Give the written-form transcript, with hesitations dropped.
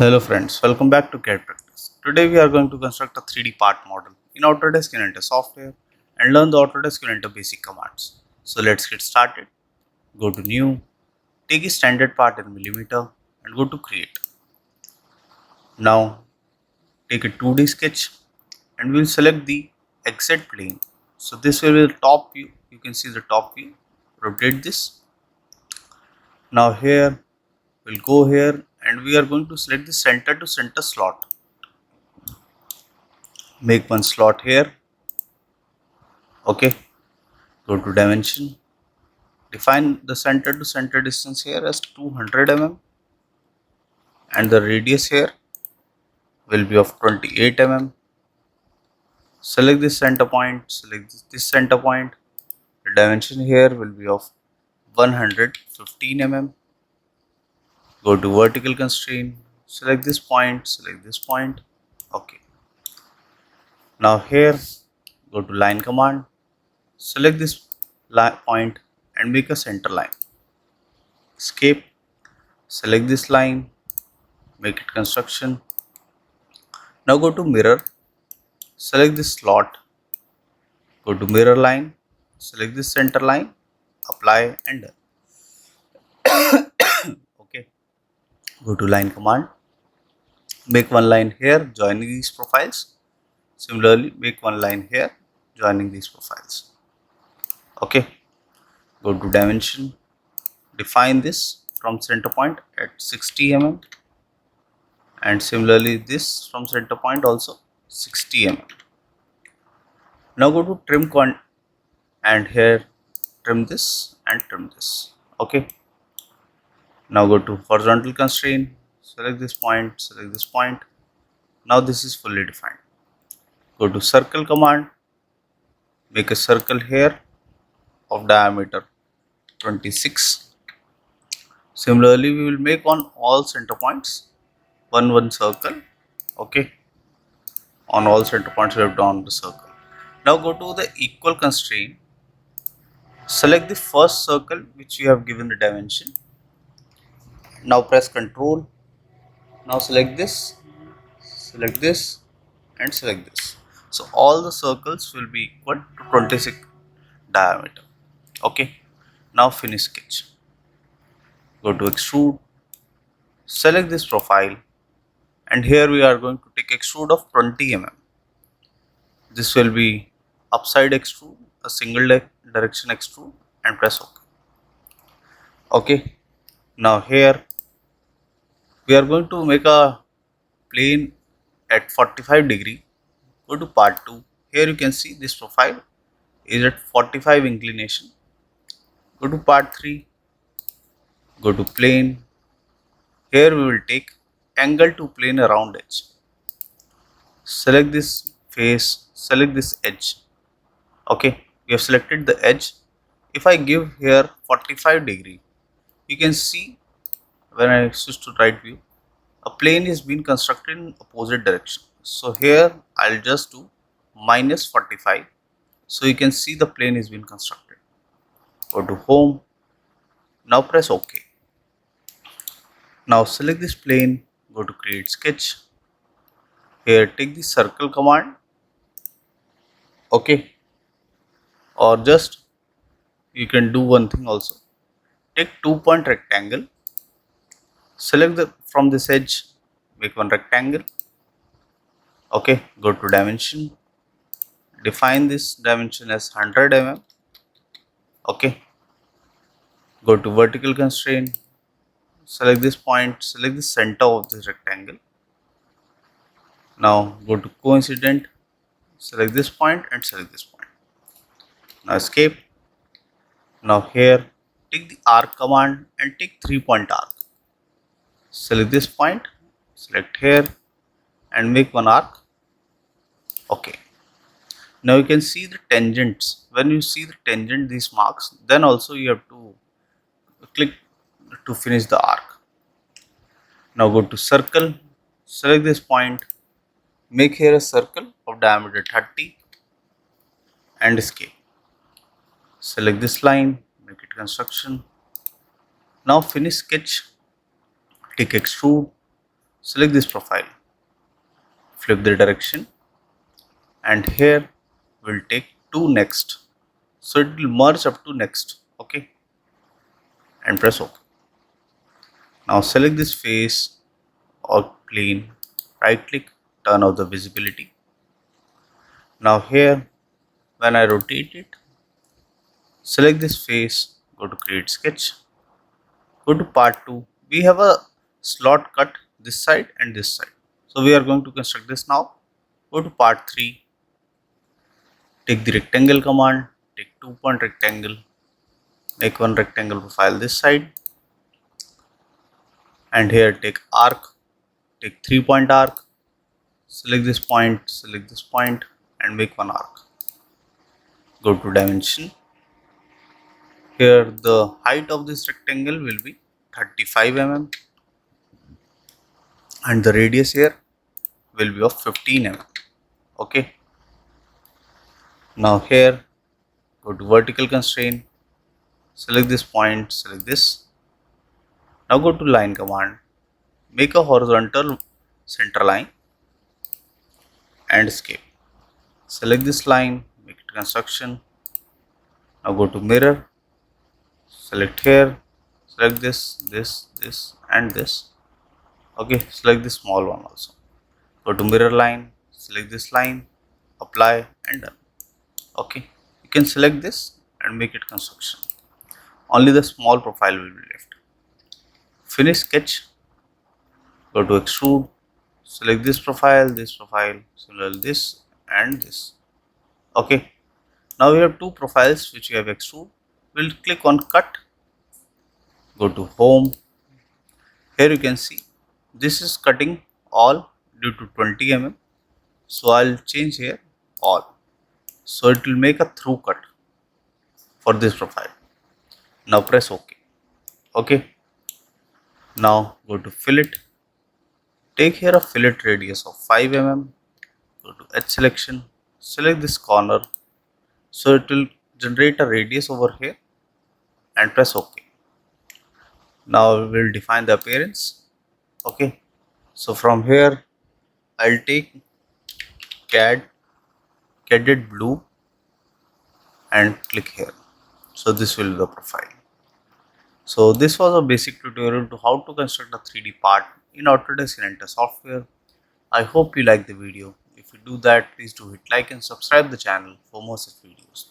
Hello friends, welcome back to CAD Practice. Today we are going to construct a 3D part model in Autodesk Inventor software and learn the Autodesk Inventor basic commands. So let's get started. Go to New, take a standard part in millimeter and go to Create. Now take a 2D sketch and we will select the exit plane. So this will be the top view. You can see the top view. Rotate this. Now here we'll go here and we are going to select the center to center slot. Make one slot here. Okay, go to dimension, define the center to center distance here as 200 mm and the radius here will be of 28 mm. Select this center point, select this center point. The dimension here will be of 115 mm. Go to vertical constraint, select this point, select this point. Okay. Now here go to line command, select this point and make a center line. Escape, select this line, make it construction. Now go to mirror, select this slot, go to mirror line, select this center line, apply and done. Okay, go to line command, make one line here joining these profiles. Similarly, make one line here joining these profiles. Okay, go to dimension, define this from center point at 60 mm and similarly this from center point also 60 mm. Now go to trim and here trim this and trim this. Okay, now go to horizontal constraint, select this point, select this point. Now this is fully defined. Go to circle command, make a circle here of diameter 26. Similarly we will make on all center points one circle. Okay, on all center points we have drawn the circle. Now go to the equal constraint, select the first circle which you have given the dimension. Now press Ctrl. Now select this and select this. So all the circles will be equal to 26 diameter. Okay, now finish sketch. Go to extrude, select this profile and here we are going to take extrude of 20 mm. This will be upside extrude, a single direction extrude and press OK. Okay, now here we are going to make a plane at 45 degree. Go to part 2. Here you can see this profile is at 45 inclination. Go to part 3. Go to plane. Here we will take angle to plane around edge. Select this face, select this edge. Okay, we have selected the edge. If I give here 45 degree, you can see when I switch to right view, a plane is being constructed in opposite direction. So here I'll just do minus 45. So you can see the plane is being constructed. Go to home. Now press OK. Now select this plane. Go to create sketch. Here take the circle command. Okay. Or just you can do one thing also. Take 2-point rectangle. Select from this edge. Make one rectangle. Okay. Go to dimension. Define this dimension as 100 mm. Okay, go to vertical constraint, select this point, select the center of this rectangle. Now go to coincident, select this point and select this point. Now escape. Now here take the arc command and take 3-point arc. Select this point, select here and make one arc. Okay. Now you can see the tangents. When you see the tangent, these marks, then also you have to click to finish the arc. Now go to circle, select this point, make here a circle of diameter 30 and escape. Select this line, make it construction. Now finish sketch, take extrude, select this profile, flip the direction, and here we'll take to next. So it will merge up to next. Okay, and press OK. Now select this face or plane, right click, turn off the visibility. Now here, when I rotate it, select this face, go to create sketch, go to part 2. We have a slot cut this side and this side. So we are going to construct this now. Go to part 3, take the rectangle command, take 2-point rectangle, make one rectangle profile this side, and here take arc, take 3-point arc, select this point and make one arc. Go to dimension. Here the height of this rectangle will be 35 mm and the radius here will be of 15 mm. Okay. Now here go to vertical constraint, select this point, select this. Now go to line command, make a horizontal center line and escape. Select this line, make it construction. Now go to mirror, select here, select this and this. Okay, select this small one also. Go to mirror line, select this line, apply and done. Okay, you can select this and make it construction. Only the small profile will be left. Finish sketch, go to extrude, select this profile, similarly this and this. Okay, now we have two profiles which we have extrude. We'll click on cut, go to home. Here you can see this is cutting all due to 20 mm. So I'll change here all. So it will make a through cut for this profile. Now press OK. Okay. Now go to fillet. Take here a fillet radius of 5 mm. Go to edge selection. Select this corner. So it will generate a radius over here and press OK. Now we will define the appearance. Okay. So from here I'll take caded blue and click here. So this will be the profile. So this was a basic tutorial to how to construct a 3D part in Autodesk Inventor software. I hope you like the video. If you do that, please do hit like and subscribe the channel for more such videos.